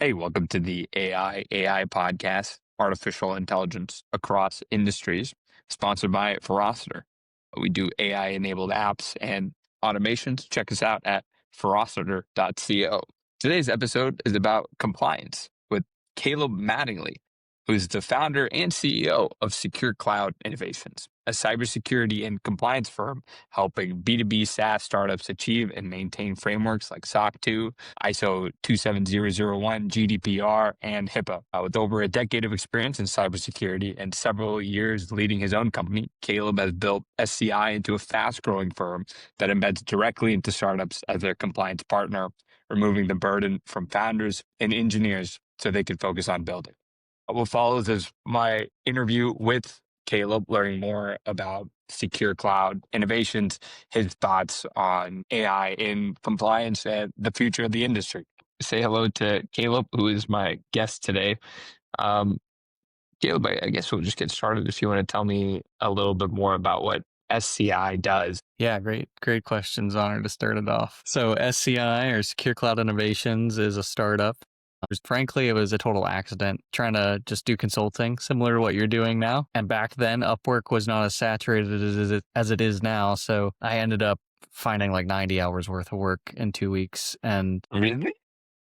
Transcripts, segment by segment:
Hey, welcome to the AIAI podcast, Artificial Intelligence Across Industries, sponsored by Ferociter. We do AI enabled apps and automations. Check us out at ferociter.co. Today's episode is about compliance with Caleb Mattingly, who's the founder and CEO of Secure Cloud Innovations, a cybersecurity and compliance firm helping B2B SaaS startups achieve and maintain frameworks like SOC 2, ISO 27001, GDPR, and HIPAA. With over a decade of experience in cybersecurity and several years leading his own company, Caleb has built SCI into a fast-growing firm that embeds directly into startups as their compliance partner, removing the burden from founders and engineers so they can focus on building. What follows is my interview with Caleb, learning more about secure cloud innovations, his thoughts on AI in compliance, and the future of the industry. Say hello to Caleb, who is my guest today. Um, Caleb, I guess we'll just get started if you want to tell me a little bit more about what SCI does. Yeah, great questions. Honored to start it off. So SCI, or Secure Cloud Innovations, is a startup. Frankly, it was a total accident trying to just do consulting similar to what you're doing now. And back then, Upwork was not as saturated as it is now. So I ended up finding like 90 hours worth of work in 2 weeks and Really?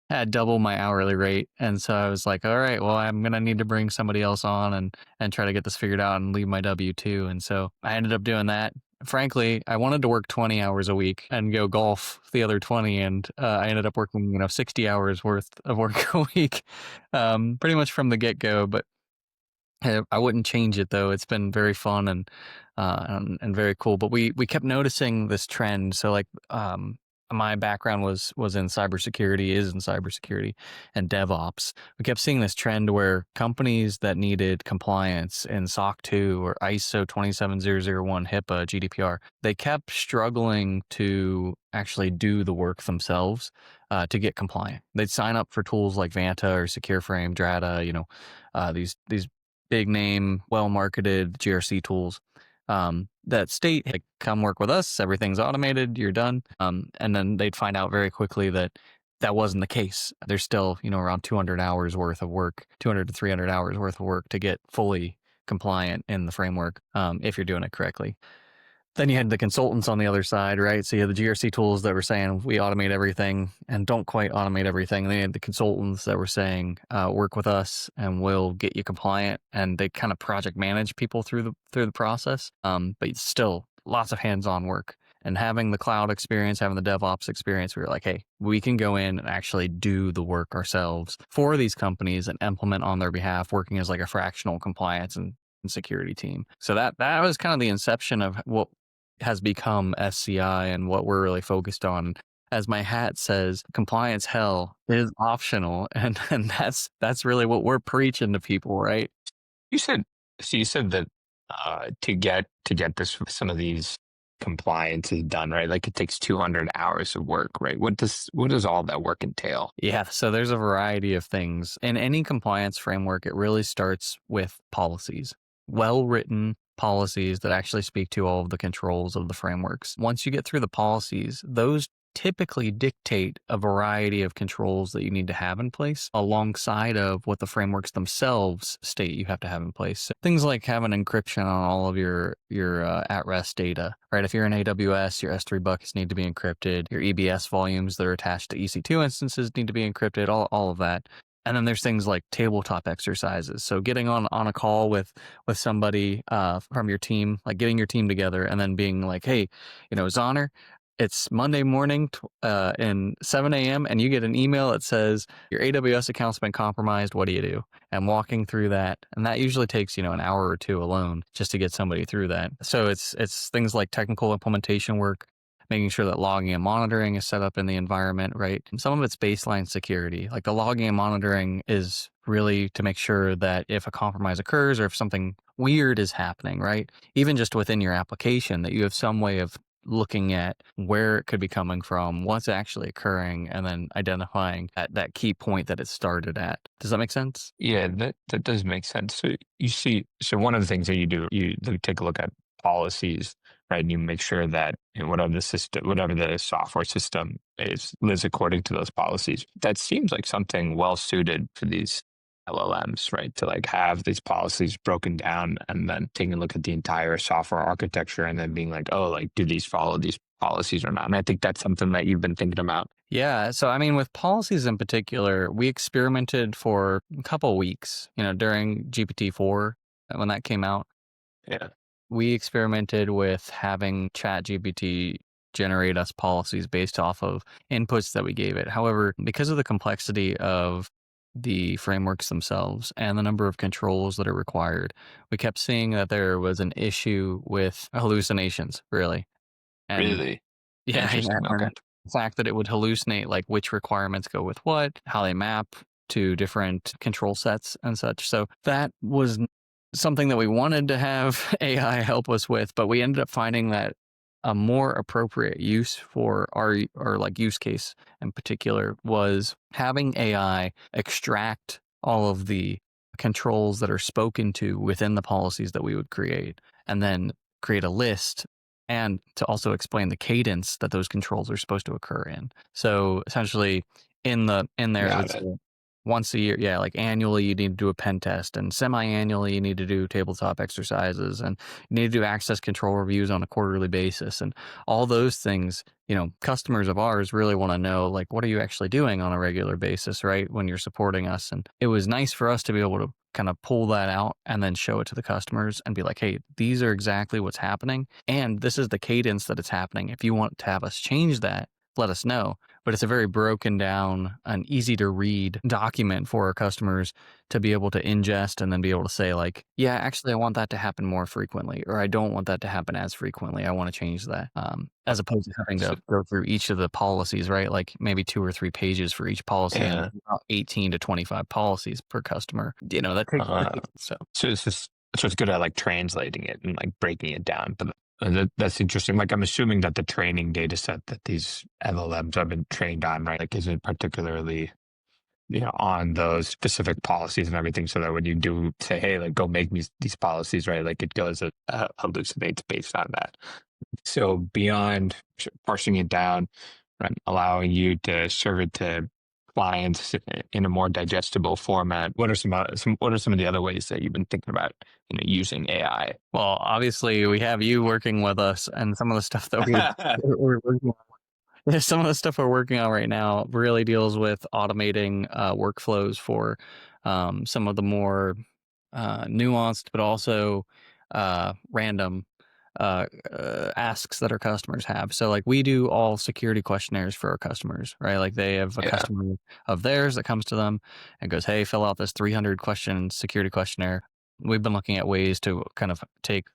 had double my hourly rate. And so I was like, all right, well, I'm going to need to bring somebody else on and try to get this figured out and leave my W-2. And so I ended up doing that. Frankly, I wanted to work 20 hours a week and go golf the other 20. And I ended up working, 60 hours worth of work a week, pretty much from the get-go. But I wouldn't change it though. It's been very fun and very cool. But we kept noticing this trend. So my background was in cybersecurity, is in cybersecurity and DevOps. We kept seeing this trend where companies that needed compliance in SOC 2 or ISO 27001, HIPAA, GDPR, they kept struggling to actually do the work themselves to get compliant. They'd sign up for tools like Vanta or SecureFrame, Drata, these big name, well marketed GRC tools that state, hey, come work with us, everything's automated, you're done. And then they'd find out very quickly that that wasn't the case. There's still, around 200 hours worth of work, 200 to 300 hours worth of work to get fully compliant in the framework if you're doing it correctly. Then you had the consultants on the other side, right? So you had the GRC tools that were saying we automate everything and don't quite automate everything. And then you had the consultants that were saying work with us and we'll get you compliant. And they kind of project manage people through the process. But still lots of hands-on work. And having the cloud experience, having the DevOps experience, we were like, hey, we can go in and actually do the work ourselves for these companies and implement on their behalf, working as like a fractional compliance and security team. So that was kind of the inception of what has become SCI and what we're really focused on. As my hat says, compliance hell is optional, and that's really what we're preaching to people, right? You said that to get this, some of these compliance is done, right? Like it takes 200 hours of work, right? What does all that work entail? Yeah, so there's a variety of things. In any compliance framework, it really starts with policies. Well-written policies that actually speak to all of the controls of the frameworks. Once you get through the policies, those typically dictate a variety of controls that you need to have in place alongside of what the frameworks themselves state you have to have in place. So things like having encryption on all of your at-rest data, right? If you're in AWS, your S3 buckets need to be encrypted. Your EBS volumes that are attached to EC2 instances need to be encrypted, all of that. And then there's things like tabletop exercises. So getting on a call with somebody from your team, like getting your team together and then being like, hey, Zoner, it's Monday morning in 7 a.m. and you get an email that says your AWS account's been compromised. What do you do? And walking through that. And that usually takes, an hour or two alone just to get somebody through that. So it's things like technical implementation work, making sure that logging and monitoring is set up in the environment, right? And some of it's baseline security. Like the logging and monitoring is really to make sure that if a compromise occurs or if something weird is happening, right? Even just within your application, that you have some way of looking at where it could be coming from, what's actually occurring, and then identifying that key point that it started at. Does that make sense? Yeah, that does make sense. So one of the things that you do, you take a look at policies, right? And you make sure that whatever the system, whatever the software system is, lives according to those policies. That seems like something well suited for these LLMs, right? To like have these policies broken down and then taking a look at the entire software architecture and then being like, oh, like, do these follow these policies or not? And I think that's something that you've been thinking about. Yeah. So, I mean, with policies in particular, we experimented for a couple weeks, during GPT-4 when that came out. Yeah. We experimented with having ChatGPT generate us policies based off of inputs that we gave it. However, because of the complexity of the frameworks themselves and the number of controls that are required, we kept seeing that there was an issue with hallucinations, really. And Really yeah, yeah. interesting. And Okay. the fact that it would hallucinate like which requirements go with what, how they map to different control sets and such. So that was something that we wanted to have AI help us with, but we ended up finding that a more appropriate use for our like use case in particular was having AI extract all of the controls that are spoken to within the policies that we would create and then create a list and to also explain the cadence that those controls are supposed to occur in. So essentially in there it would Got say it. once a year, yeah, like annually you need to do a pen test and semi-annually you need to do tabletop exercises and you need to do access control reviews on a quarterly basis and all those things, customers of ours really want to know like what are you actually doing on a regular basis, right? When you're supporting us. And it was nice for us to be able to kind of pull that out and then show it to the customers and be like, hey, these are exactly what's happening. And this is the cadence that it's happening. If you want to have us change that, let us know. But it's a very broken down and easy to read document for our customers to be able to ingest and then be able to say like, yeah, actually, I want that to happen more frequently, or I don't want that to happen as frequently. I want to change that. As opposed to having So, to go through each of the policies, right? Like maybe 2 or 3 pages for each policy and yeah. about 18 to 25 policies per customer. That Uh, takes so. so it's just so it's good at like translating it and like breaking it down. But that's interesting. Like I'm assuming that the training data set that these LLMs have been trained on, right, like isn't particularly on those specific policies and everything. So that when you do say, hey, like go make me these policies, right, like it goes hallucinates based on that. So beyond parsing it down, right, allowing you to serve it to clients in a more digestible format, what are what are some of the other ways that you've been thinking about using AI? Well, obviously, we have you working with us, and some of the stuff that we're working on. Some of the stuff we're working on right now really deals with automating workflows for some of the more nuanced, but also random asks that our customers have. So, like, we do all security questionnaires for our customers, right? Like, they have a Yeah. customer of theirs that comes to them and goes, "Hey, fill out this 300 question security questionnaire." We've been looking at ways to kind of take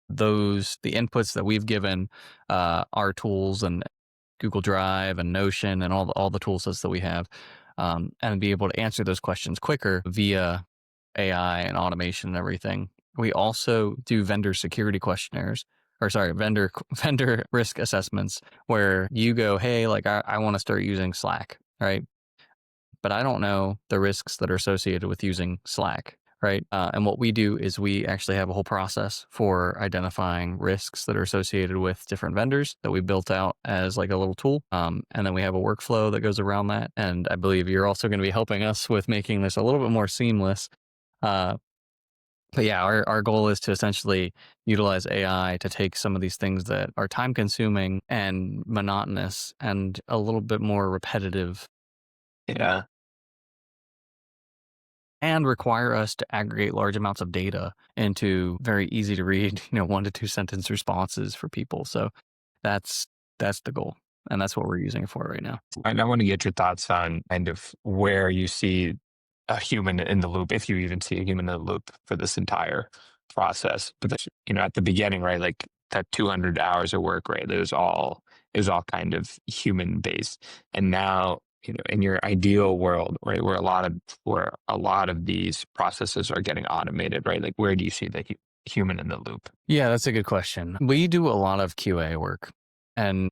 the inputs that we've given our tools and Google Drive and Notion and all the tool sets that we have, and be able to answer those questions quicker via AI and automation and everything. We also do vendor security questionnaires, or sorry, vendor risk assessments, where you go, hey, like I want to start using Slack, right? But I don't know the risks that are associated with using Slack, right? And what we do is we actually have a whole process for identifying risks that are associated with different vendors that we built out as like a little tool. And then we have a workflow that goes around that. And I believe you're also going to be helping us with making this a little bit more seamless. Uh, but yeah, our goal is to essentially utilize AI to take some of these things that are time consuming and monotonous and a little bit more repetitive Yeah. and require us to aggregate large amounts of data into very easy to read, 1 to 2 sentence responses for people. So that's that's the goal. And that's what we're using it for right now. And I want to get your thoughts on kind of where you see a human in the loop, if you even see a human in the loop for this entire process. But at the beginning, right, like that 200 hours of work, right, it was all kind of human based, and now in your ideal world, right, where a lot of these processes are getting automated, right, like where do you see the human in the loop? Yeah, that's a good question. We do a lot of QA work. And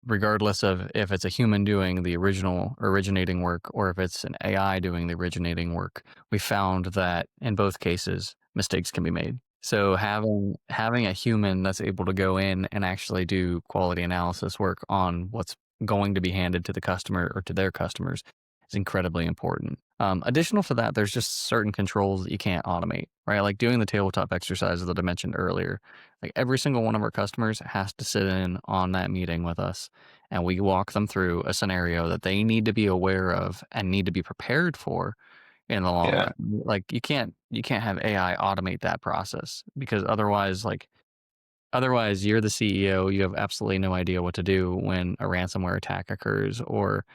regardless of if it's a human doing the originating work or if it's an AI doing the originating work, we found that in both cases, mistakes can be made. So having a human that's able to go in and actually do quality analysis work on what's going to be handed to the customer or to their customers is incredibly important. Additional to that, there's just certain controls that you can't automate, right? Like doing the tabletop exercises that I mentioned earlier. Like every single one of our customers has to sit in on that meeting with us, and we walk them through a scenario that they need to be aware of and need to be prepared for in the long Yeah, run. Like you can't have AI automate that process because otherwise you're the CEO, you have absolutely no idea what to do when a ransomware attack occurs or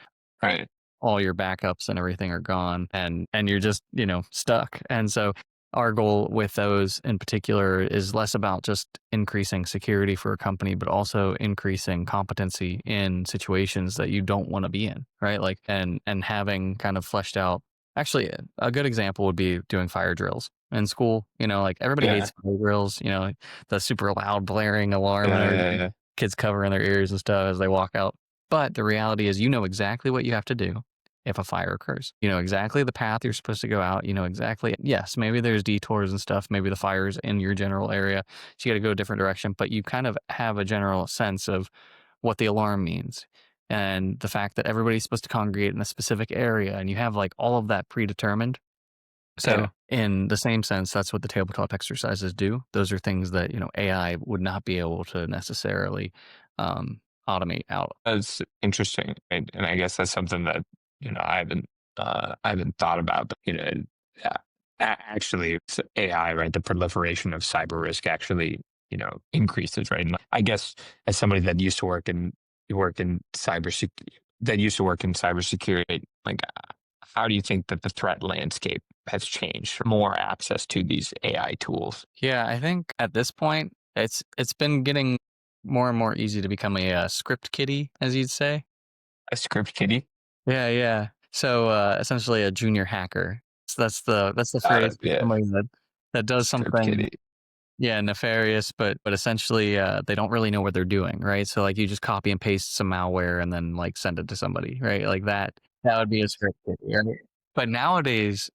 right. all your backups and everything are gone and you're just, stuck. And so our goal with those in particular is less about just increasing security for a company, but also increasing competency in situations that you don't want to be in, right? Like and having kind of fleshed out. Actually, a good example would be doing fire drills in school. Like everybody Yeah, hates fire drills. The super loud blaring alarm and yeah, yeah, everything. yeah. Kids covering their ears and stuff as they walk out. But the reality is, you know exactly what you have to do if a fire occurs. You know exactly the path you're supposed to go out. You know exactly, yes, maybe there's detours and stuff. Maybe the fire's in your general area. So you got to go a different direction, but you kind of have a general sense of what the alarm means and the fact that everybody's supposed to congregate in a specific area and you have like all of that predetermined. Yeah. So in the same sense, that's what the tabletop exercises do. Those are things that, AI would not be able to necessarily um, automate out. That's interesting, right? And I guess that's something that I haven't thought about, but uh, actually, it's AI, right? The proliferation of cyber risk actually increases, right? And I guess as somebody that used to work in cybersecurity, like how do you think that the threat landscape has changed for more access to these AI tools? Yeah, I think at this point, it's been getting more and more easy to become a script kiddie, as you'd say. A script kiddie? Yeah, yeah. So essentially, a junior hacker. So that's the Got phrase it. for Yeah. somebody that does Script something, kiddie. yeah, nefarious, but essentially they don't really know what they're doing, right? So like you just copy and paste some malware and then like send it to somebody, right? Like that would be a script kiddie, right? But nowadays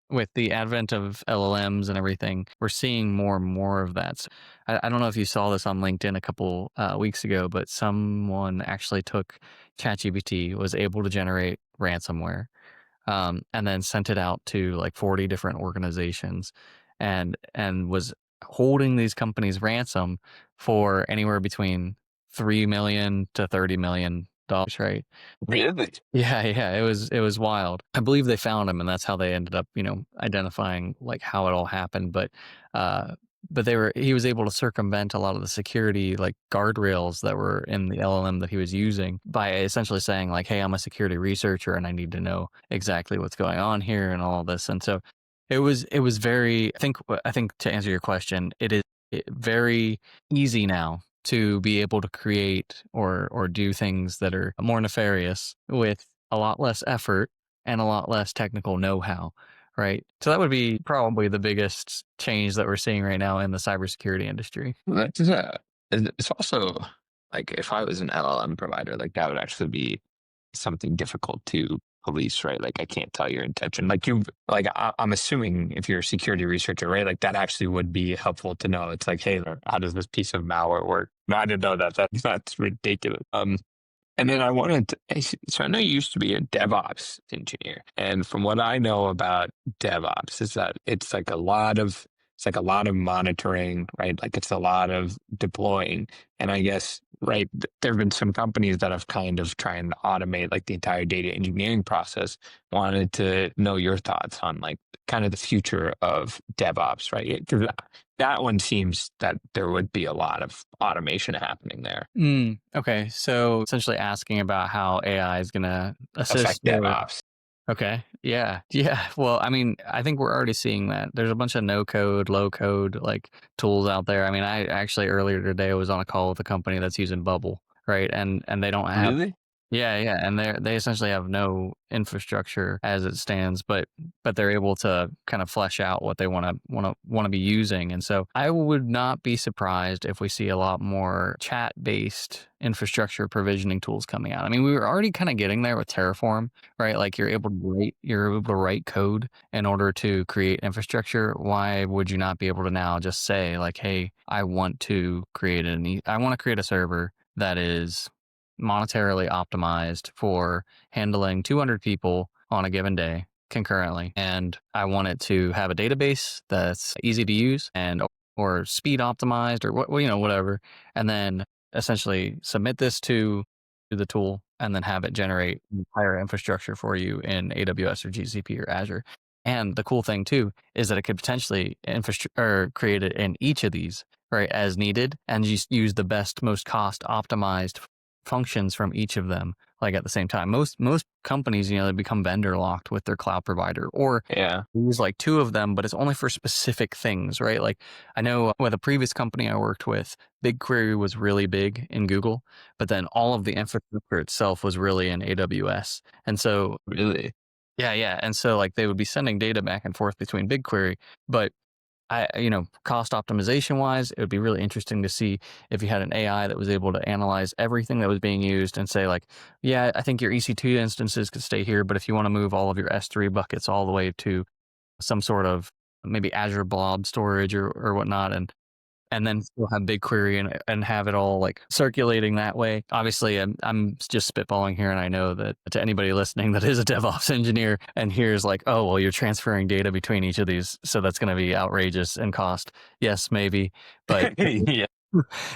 with the advent of LLMs and everything, we're seeing more and more of that. So I don't know if you saw this on LinkedIn a couple weeks ago, but someone actually took ChatGPT, was able to generate ransomware, and then sent it out to like 40 different organizations, and was holding these companies ransom for anywhere between 3 million to $30 million, right? Really? Yeah, yeah, it was wild. I believe they found him, and that's how they ended up, identifying like how it all happened. Uh, but he was able to circumvent a lot of the security like guardrails that were in the LLM that he was using by essentially saying like, "Hey, I'm a security researcher, and I need to know exactly what's going on here and all this." And so it was very. I think to answer your question, very easy now to be able to create or do things that are more nefarious with a lot less effort and a lot less technical know-how, right? So that would be probably the biggest change that we're seeing right now in the cybersecurity industry. That's it's also like if I was an LLM provider, like that would actually be something difficult to police, right? Like I can't tell your intention. I'm assuming if you're a security researcher, right? Like that actually would be helpful to know. It's like, hey, how does this piece of malware work? No, I didn't know that. That's ridiculous. And then so I know you used to be a DevOps engineer, and from what I know about DevOps is that it's like a lot of monitoring, right? Like it's a lot of deploying, and I guess right there have been some companies that have kind of trying to automate like the entire data engineering process. Wanted to know your thoughts on like kind of the future of DevOps, right? 'Cause that one seems that there would be a lot of automation happening there. Okay, so essentially asking about how AI is going to assist Affect or DevOps. okay, yeah, yeah. Well, I mean, I think we're already seeing that. There's a bunch of no code, low code like tools out there. I mean, I actually earlier today I was on a call with a company that's using Bubble, right? And they don't have Really? Yeah, and they essentially have no infrastructure as it stands, but they're able to kind of flesh out what they wanna be using, and so I would not be surprised if we see a lot more chat-based infrastructure provisioning tools coming out. I mean, we were already kinda getting there with Terraform, right? Like, you're able to write code in order to create infrastructure. Why would you not be able to now just say, like, "Hey, I wanna create a server that is monetarily optimized for handling 200 people on a given day concurrently. And I want it to have a database that's easy to use and or speed optimized or whatever. And then essentially submit this to the tool and then have it generate entire infrastructure for you in AWS or GCP or Azure. And the cool thing too is that it could potentially create it in each of these right as needed and just use the best, most cost optimized functions from each of them like at the same time. Most companies, they become vendor locked with their cloud provider or Yeah. use like two of them, but it's only for specific things, right? Like I know with a previous company I worked with, BigQuery was really big in Google, but then all of the infrastructure itself was really in AWS. And so Really? yeah. And so like they would be sending data back and forth between BigQuery, but cost optimization wise, it would be really interesting to see if you had an AI that was able to analyze everything that was being used and say like, yeah, I think your EC2 instances could stay here, but if you want to move all of your S3 buckets all the way to some sort of maybe Azure blob storage or whatnot, and then still have BigQuery and have it all like circulating that way. Obviously, I'm just spitballing here, and I know that to anybody listening that is a DevOps engineer and hears like, oh, well, you're transferring data between each of these, so that's going to be outrageous in cost. Yes, maybe, but Yeah.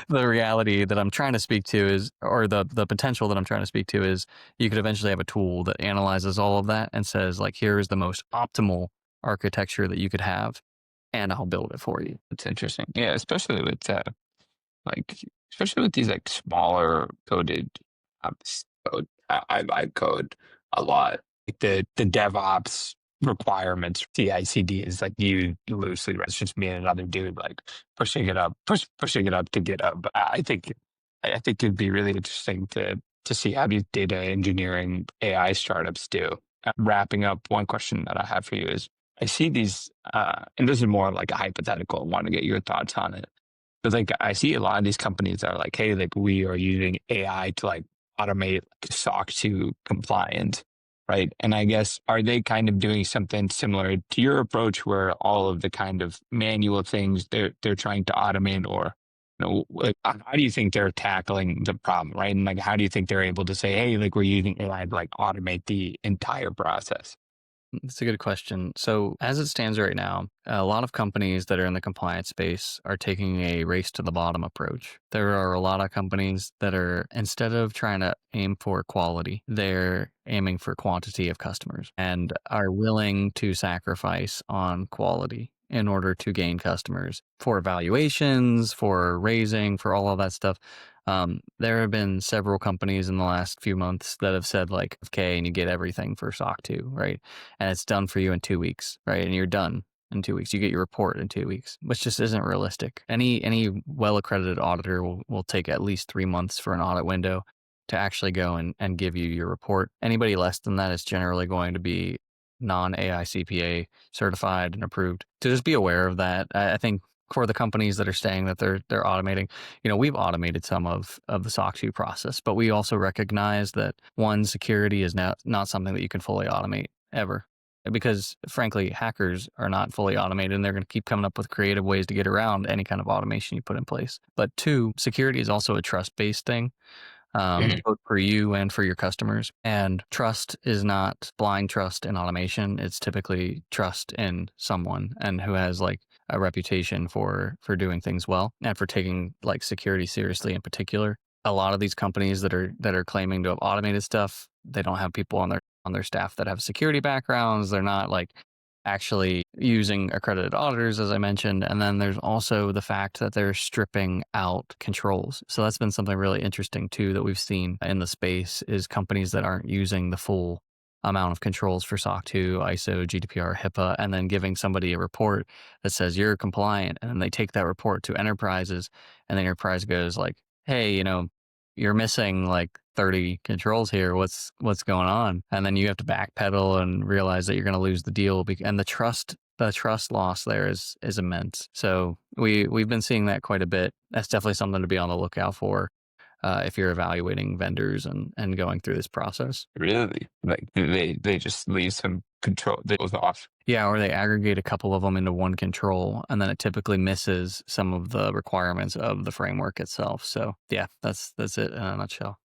the reality that I'm trying to speak to is, or the potential that I'm trying to speak to is, you could eventually have a tool that analyzes all of that and says like, here is the most optimal architecture that you could have, and I'll build it for you. It's interesting. Yeah, like especially with these like smaller coded code. I code a lot. Like the DevOps requirements, CI/CD is like you loosely. It's just me and another dude like pushing it up to GitHub. I think it'd be really interesting to see how these data engineering AI startups do. Wrapping up, one question that I have for you is I see these, and this is more like a hypothetical. I want to get your thoughts on it. But like I see a lot of these companies that are like, hey, like we are using AI to like automate like, SOC 2 compliant, right? And I guess are they kind of doing something similar to your approach where all of the kind of manual things they're trying to automate or like how do you think they're tackling the problem, right? And like how do you think they're able to say, hey, like we're using AI to like automate the entire process? That's a good question. So, as it stands right now, a lot of companies that are in the compliance space are taking a race to the bottom approach. There are a lot of companies that are, instead of trying to aim for quality, they're aiming for quantity of customers and are willing to sacrifice on quality in order to gain customers for evaluations, for raising, for all of that stuff. There have been several companies in the last few months that have said like, okay, and you get everything for SOC 2, right? And it's done for you in 2 weeks, right? And you're done in 2 weeks. You get your report in 2 weeks, which just isn't realistic. Any well accredited auditor will take at least 3 months for an audit window to actually go and give you your report. Anybody less than that is generally going to be non AICPA certified and approved. To just be aware of that, I think for the companies that are saying that they're automating, we've automated some of the SOC 2 process, but we also recognize that one, security is not something that you can fully automate ever. Because frankly, hackers are not fully automated and they're going to keep coming up with creative ways to get around any kind of automation you put in place. But two, security is also a trust based thing, Mhm. both for you and for your customers. And trust is not blind trust in automation. It's typically trust in someone and who has like a reputation for doing things well and for taking like security seriously in particular. A lot of these companies that are claiming to have automated stuff, they don't have people on their staff that have security backgrounds. They're not like actually using accredited auditors, as I mentioned. And then there's also the fact that they're stripping out controls. So that's been something really interesting too that we've seen in the space is companies that aren't using the full amount of controls for SOC 2, ISO, GDPR, HIPAA, and then giving somebody a report that says you're compliant. And then they take that report to enterprises and the enterprise goes like, hey, you're missing like 30 controls here. What's going on? And then you have to backpedal and realize that you're going to lose the deal. And the trust loss there is immense. So we've been seeing that quite a bit. That's definitely something to be on the lookout for if you're evaluating vendors and going through this process. Really? Like they just leave some control that goes off. Yeah, or they aggregate a couple of them into one control, and then it typically misses some of the requirements of the framework itself. So yeah, that's it in a nutshell.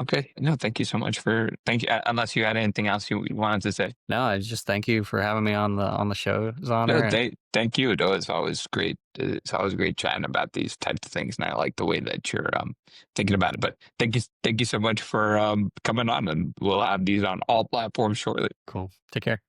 Okay. No, thank you so much thank you. Unless you had anything else you wanted to say. No, I just thank you for having me on the show, No, Zoner. And thank you. No, it's always great. It's always great chatting about these types of things, and I like the way that you're thinking about it. But thank you so much for coming on, and we'll have these on all platforms shortly. cool. Take care.